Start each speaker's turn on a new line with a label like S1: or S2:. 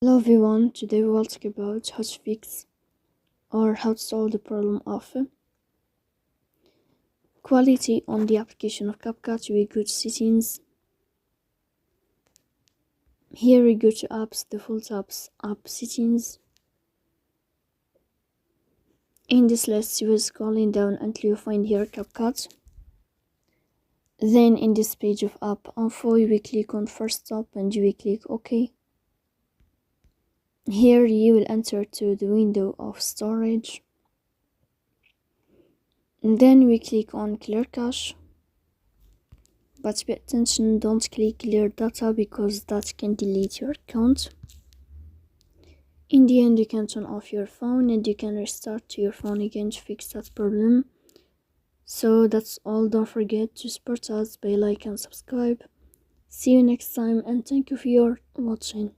S1: Hello everyone, today we will talk about how to fix or how to solve the problem of quality on the application of CapCut. We go to settings. Here we go to apps, default apps, app settings. In this list you will scrolling down until you find here CapCut. Then in this page of app info you will click on first stop and you will click OK. Here you will enter to the window of storage. And then we click on clear cache, but pay attention, don't click clear data because that can delete your account. In the end you can turn off your phone and you can restart your phone again to fix that problem. So that's all. Don't forget to support us by like and subscribe. See you next time and thank you for your watching.